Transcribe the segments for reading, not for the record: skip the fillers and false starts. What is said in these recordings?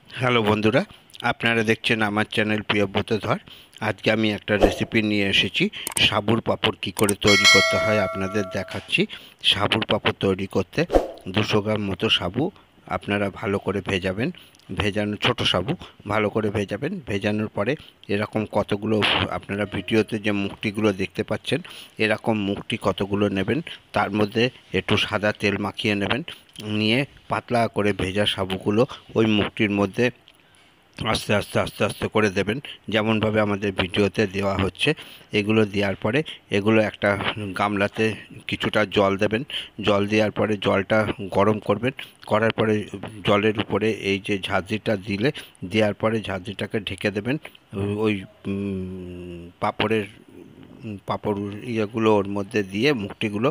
Hello বন্ধুরা, আপনারা দেখছেন আমার চ্যানেল প্রিয়ব্রত ধর। আজকে আমি একটা রেসিপি নিয়ে এসেছি। সাবুর পাঁপড় কী করে তৈরি করতে হয় আপনাদের দেখাচ্ছি। সাবুর পাঁপড় তৈরি করতে 200 গ্রাম মতো সাবু আপনারা ভালো করে ভেজাবেন। ভেজানো ছোট সাবু ভালো করে ভেজাবেন। ভেজানোর পরে এরকম কতগুলো, আপনারা ভিডিওতে যে মুখটিগুলো দেখতে পাচ্ছেন এরকম মুখটি কতগুলো নেবেন, তার মধ্যে একটু সাদা তেল মাখিয়ে নেবেন। নিয়ে পাতলা করে ভেজা সাবুগুলো ওই মুখটির মধ্যে আস্তে আস্তে আস্তে আস্তে করে দেবেন, যেমনভাবে আমাদের ভিডিওতে দেওয়া হচ্ছে। এগুলো দেওয়ার পরে এগুলো একটা গামলাতে কিছুটা জল দেবেন। জল দেওয়ার পরে জলটা গরম করবেন। করার পরে জলের উপরে এই যে ঝাঁঝরিটা দেওয়ার পরে ঝাঁঝরিটাকে ঢেকে দেবেন। ওই পাঁপড়ের পাঁপড় ইয়েগুলো ওর মধ্যে দিয়ে মুখটিগুলো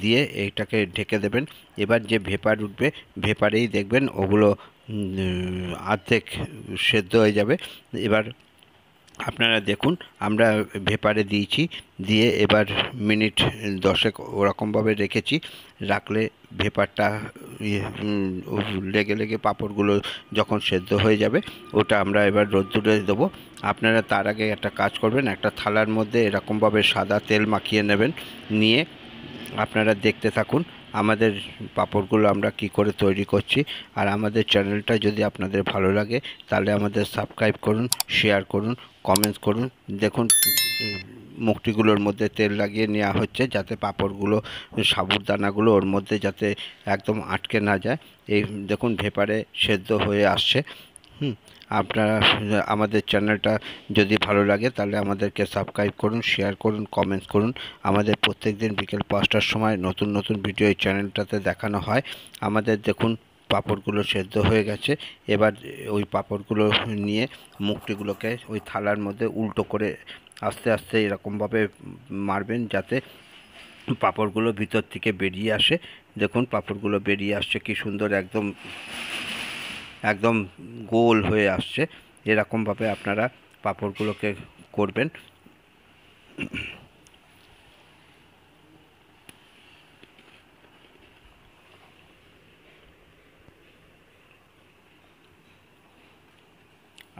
দিয়ে এইটাকে ঢেকে দেবেন। এবার যে ভেপার উঠবে, ভেপারেই দেখবেন ওগুলো অর্ধেক সেদ্ধ হয়ে যাবে। এবার আপনারা দেখুন, আমরা ভেপারে দিয়েছি, দিয়ে এবার মিনিট 10 ওরকমভাবে রেখেছি। রাখলে ভেপারটা লেগে লেগে পাঁপড়গুলো যখন সেদ্ধ হয়ে যাবে, ওটা আমরা এবার রোদ্দুরে দেবো। আপনারা তার আগে একটা কাজ করবেন, একটা থালার মধ্যে এরকমভাবে সাদা তেল মাখিয়ে নেবেন। নিয়ে আপনারা দেখতে থাকুন আমাদের পাঁপড়গুলো আমরা কি করে তৈরি করছি। আর আমাদের চ্যানেলটা যদি আপনাদের ভালো লাগে তাহলে আমাদের সাবস্ক্রাইব করুন, শেয়ার করুন, কমেন্টস করুন। দেখুন, মুখটিগুলোর মধ্যে তেল লাগিয়ে নেওয়া হচ্ছে যাতে পাঁপড়গুলো, সাবুদানাগুলো ওর মধ্যে যাতে একদম আটকে না যায়। এই দেখুন ভেপারে সেদ্ধ হয়ে আসছে। আপনারা আমাদের চ্যানেলটা যদি ভালো লাগে তাহলে আমাদেরকে সাবস্ক্রাইব করুন, শেয়ার করুন, কমেন্টস করুন। আমাদের প্রত্যেকদিন বিকেল 5টার সময় নতুন নতুন ভিডিও এই চ্যানেলটাতে দেখানো হয়। আমাদের দেখুন পাঁপড়গুলো সেদ্ধ হয়ে গেছে। এবার ওই পাঁপড়গুলো নিয়ে মুখটিগুলোকে ওই থালার মধ্যে উল্টো করে আস্তে আস্তে এরকমভাবে মারবেন যাতে পাঁপড়গুলো ভিতর থেকে বেরিয়ে আসে। দেখুন পাঁপড়গুলো বেরিয়ে আসছে কি সুন্দর, একদম একদম গোল হয়ে আসছে। এরকমভাবে আপনারা পাঁপড়গুলোকে করবেন।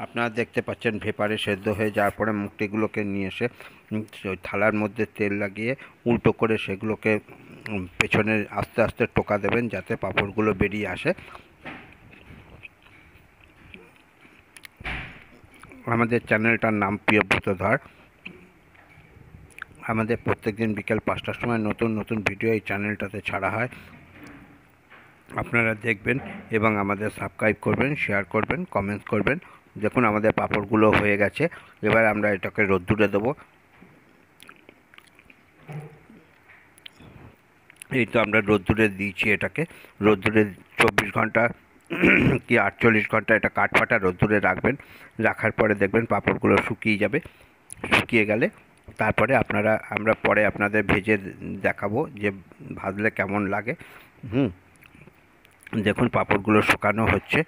আপনারা দেখতে পাচ্ছেন ভেপারে সেদ্ধ হয়ে যাওয়ার পরে মুখটিগুলোকে নিয়ে এসে ওই থালার মধ্যে তেল লাগিয়ে উল্টো করে সেগুলোকে পেছনে আস্তে আস্তে টোকা দেবেন যাতে পাঁপড়গুলো বেরিয়ে আসে। আমাদের চ্যানেলটার নাম প্রিয়ব্রত ধর। আমাদের প্রত্যেকদিন বিকেল 5টার সময় নতুন নতুন ভিডিও এই চ্যানেলটাতে ছাড়া হয়। আপনারা দেখবেন এবং আমাদের সাবস্ক্রাইব করবেন, শেয়ার করবেন, কমেন্টস করবেন। দেখুন আমাদের পাঁপড়গুলো হয়ে গেছে। এবার আমরা এটাকে রোদ্দুরে দেবো। এই তো আমরা রোদ্দুরে দিয়েছি এটাকে। রোদ্দুরে 24 ঘন্টা কি 48 ঘন্টা এটা কাঠফাটা রোদ্দুরে রাখবেন। রাখার পরে দেখবেন পাঁপড়গুলো শুকিয়ে যাবে। শুকিয়ে গেলে তারপরে আমরা পরে আপনাদের ভেজে দেখাবো যে ভাজলে কেমন লাগে। দেখুন পাঁপড়গুলো শুকানো হচ্ছে।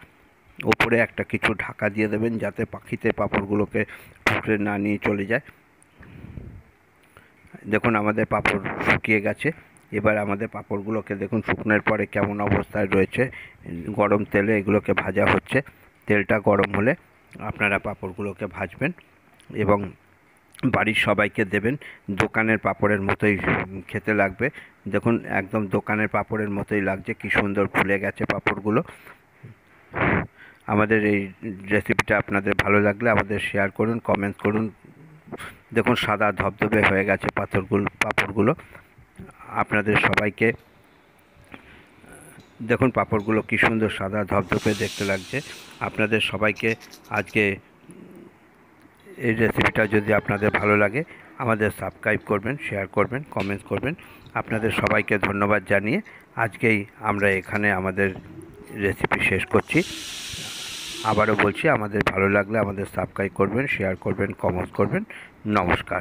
ওপরে একটা কিছু ঢাকা দিয়ে দেবেন যাতে পাখিতে পাঁপড়গুলোকে ঠুকরে না নিয়ে চলে যায়। দেখুন আমাদের পাঁপড় শুকিয়ে গেছে। এবার আমাদের পাঁপড়গুলোকে দেখুন শুকনোর পরে কেমন অবস্থায় রয়েছে। গরম তেলে এগুলোকে ভাজা হচ্ছে। তেলটা গরম হলে আপনারা পাঁপড়গুলোকে ভাজবেন এবং বাড়ির সবাইকে দেবেন। দোকানের পাঁপড়ের মতোই খেতে লাগবে। দেখুন একদম দোকানের পাঁপড়ের মতোই লাগছে, কি সুন্দর ফুলে গেছে পাঁপড়গুলো। আমাদের এই রেসিপিটা আপনাদের ভালো লাগলে আমাদের শেয়ার করুন, কমেন্ট করুন। দেখুন সাদা ধবধবে হয়ে গেছে পাঁপড়গুলো। আপনাদের সবাইকে দেখুন পাঁপড়গুলো কী সুন্দর সাদা ধবধবে দেখতে লাগছে। আপনাদের সবাইকে আজকে এই রেসিপিটা যদি আপনাদের ভালো লাগে আমাদের সাবস্ক্রাইব করবেন, শেয়ার করবেন, কমেন্টস করবেন। আপনাদের সবাইকে ধন্যবাদ জানিয়ে আজকেই আমরা এখানে আমাদের রেসিপি শেষ করছি। আবারও বলছি আমাদের ভালো লাগলে আমাদের সাবস্ক্রাইব করবেন, শেয়ার করবেন, কমেন্টস করবেন। নমস্কার।